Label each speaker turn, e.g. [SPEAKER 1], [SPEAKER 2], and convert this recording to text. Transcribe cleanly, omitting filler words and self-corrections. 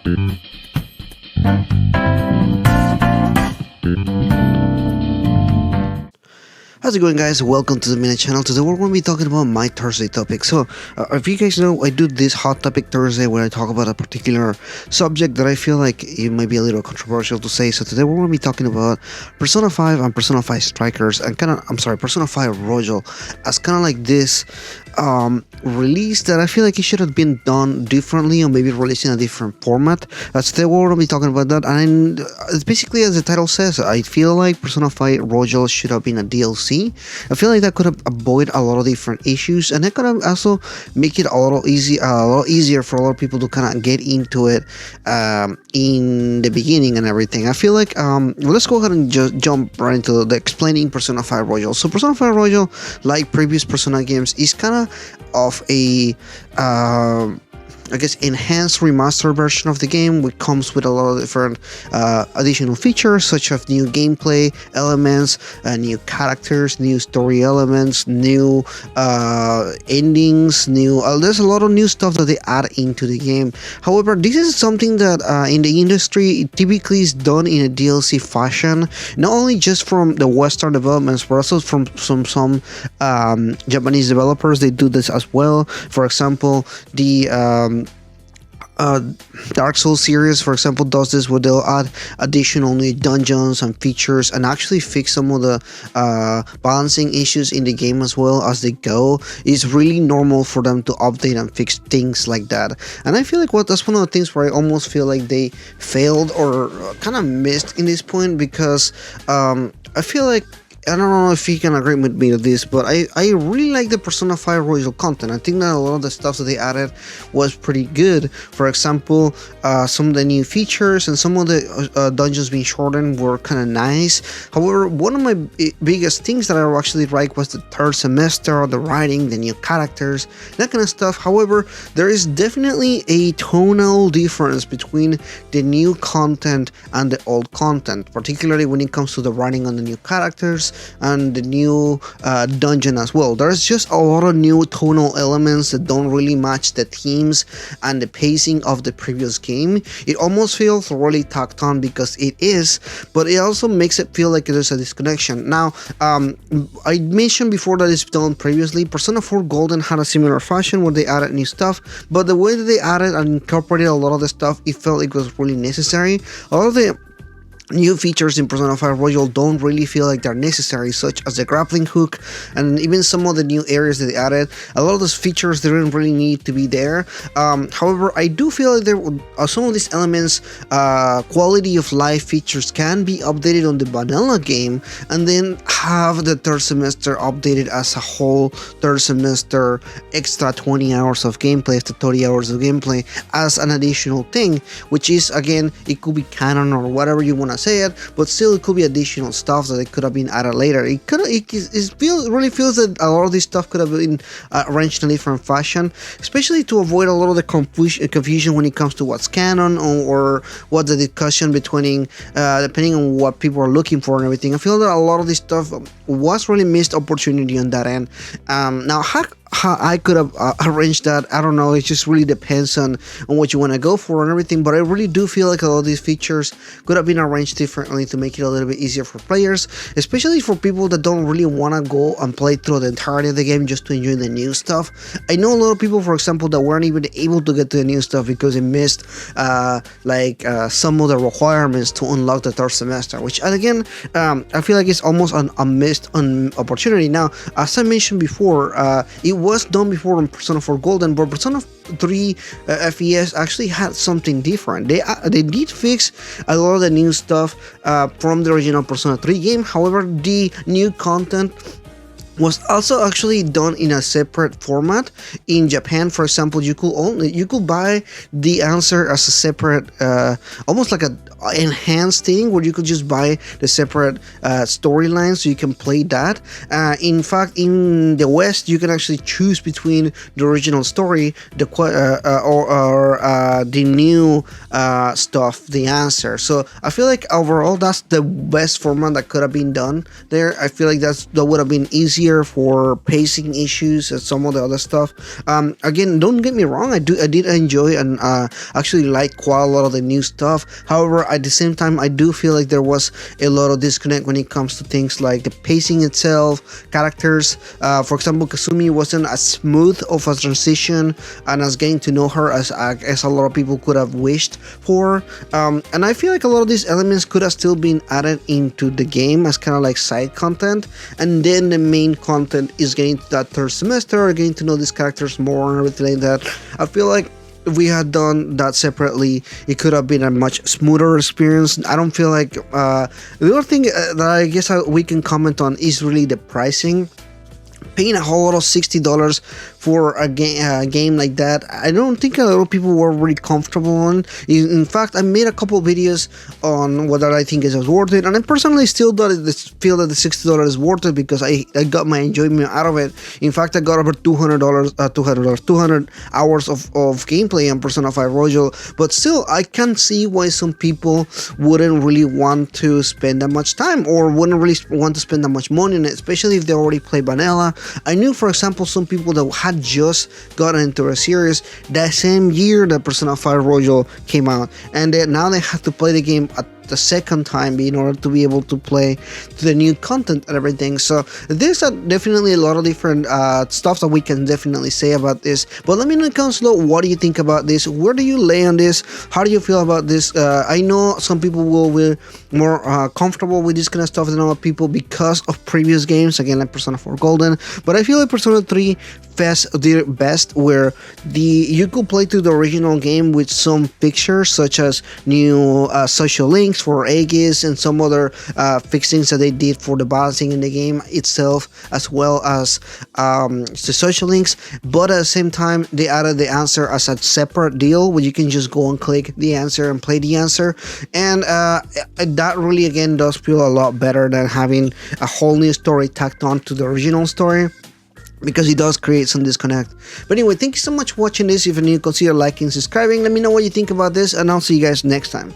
[SPEAKER 1] How's it going, guys? Welcome to the Minute Channel. Today we're going to be talking about my Thursday topic. So, if you guys know, I do this Hot Topic Thursday where I talk about a particular subject that I feel like it might be a little controversial to say. So today we're going to be talking about Persona 5 and Persona 5 Strikers and Persona 5 Royal as kind of like this release that I feel like it should have been done differently or maybe released in a different format. Today we're going to be talking about that, and it's basically as the title says, I feel like Persona 5 Royal should have been a DLC. I feel like that could have avoided a lot of different issues, and that could have also make it a lot easier for a lot of people to kind of get into it in the beginning and everything. I feel like let's go ahead and just jump right into the explaining Persona 5 Royal. So Persona 5 Royal, like previous Persona games, is kind of a I guess enhanced remastered version of the game, which comes with a lot of different additional features such as new gameplay elements, new characters, new story elements, new endings, there's a lot of new stuff that they add into the game. However, this is something that in the industry typically is done in a DLC fashion, not only just from the Western developments but also from some Japanese developers. They do this as well. For example, the Dark Souls series, for example, does this where they'll add additional new dungeons and features and actually fix some of the balancing issues in the game as well as they go. It's really normal for them to update and fix things like that, and I feel like that's one of the things where I almost feel like they failed or kind of missed in this point, because I feel like, I don't know if you can agree with me with this, but I really like the Persona 5 Royal content. I think that a lot of the stuff that they added was pretty good. For example, some of the new features and some of the dungeons being shortened were kind of nice. However, one of my biggest things that I actually liked was the third semester, the writing, the new characters, that kind of stuff. However, there is definitely a tonal difference between the new content and the old content, particularly when it comes to the writing on the new characters and the new dungeon as well. There's just a lot of new tonal elements that don't really match the themes and the pacing of the previous game. It almost feels really tacked on because it is, but it also makes it feel like there's a disconnection. Now, I mentioned before that it's done previously. Persona 4 Golden had a similar fashion where they added new stuff, but the way that they added and incorporated a lot of the stuff, it felt like it was really necessary. A lot of the new features in Persona 5 Royal don't really feel like they're necessary, such as the grappling hook and even some of the new areas that they added. A lot of those features didn't really need to be there. However, I do feel like there some of these elements, quality of life features, can be updated on the vanilla game and then have the third semester updated as a whole third semester extra 20 hours of gameplay, after 30 hours of gameplay as an additional thing, which is, again, it could be canon or whatever you want to say it, but still it could be additional stuff that it could have been added later. It really feels that a lot of this stuff could have been arranged in a different fashion, especially to avoid a lot of the confusion when it comes to what's canon or what the discussion between depending on what people are looking for and everything. I feel that a lot of this stuff was really missed opportunity on that end. Now, how I could have arranged that, I don't know. It just really depends on what you want to go for and everything, but I really do feel like a lot of these features could have been arranged differently to make it a little bit easier for players, especially for people that don't really want to go and play through the entirety of the game just to enjoy the new stuff. I know a lot of people, for example, that weren't even able to get to the new stuff because they missed some of the requirements to unlock the third semester, which again, I feel like it's almost a missed opportunity. Now, as I mentioned before, it was done before in Persona 4 Golden, but Persona 3 FES actually had something different. They did fix a lot of the new stuff from the original Persona 3 game. However, the new content was also actually done in a separate format. In Japan, for example, you could buy the answer as a separate, almost like a enhanced thing where you could just buy the separate storyline so you can play that. In fact, in the West, you can actually choose between the original story, the new stuff, the answer. So I feel like overall that's the best format that could have been done there. I feel like that would have been easier easier for pacing issues and some of the other stuff. Again, don't get me wrong, I did enjoy and actually like quite a lot of the new stuff. However, at the same time, I do feel like there was a lot of disconnect when it comes to things like the pacing itself, characters. For example, Kasumi wasn't as smooth of a transition and as getting to know her as a lot of people could have wished for. And I feel like a lot of these elements could have still been added into the game as kind of like side content, and then the main content is getting to that third semester, getting to know these characters more and everything like that. I feel like if we had done that separately, it could have been a much smoother experience. I don't feel like the other thing that I guess we can comment on is really the pricing. Paying a whole lot of $60 for a game like that, I don't think a lot of people were really comfortable on. In fact, I made a couple of videos on whether I think it was worth it, and I personally still feel that the $60 is worth it because I got my enjoyment out of it. In fact, I got over $200 200 hours of gameplay on Persona 5 Royal, but still I can see why some people wouldn't really want to spend that much time or wouldn't really want to spend that much money on it, especially if they already play vanilla. I knew, for example, some people that had just gotten into a series that same year that Persona 5 Royal came out, and now they have to play the game the second time in order to be able to play to the new content and everything. So there's definitely a lot of different stuff that we can definitely say about this, but let me know in the comments below, what do you think about this? Where do you lay on this? How do you feel about this? I know some people will be more comfortable with this kind of stuff than other people because of previous games, again like Persona 4 Golden, but I feel like Persona 3 Fest did best, where you could play through the original game with some pictures such as new social links for Aegis and some other fixings that they did for the balancing in the game itself, as well as the social links. But at the same time, they added the answer as a separate deal where you can just go and click the answer and play the answer, and that really again does feel a lot better than having a whole new story tacked on to the original story, because it does create some disconnect. But anyway, thank you so much for watching this. If you're new, consider liking, subscribing. Let me know what you think about this, and I'll see you guys next time.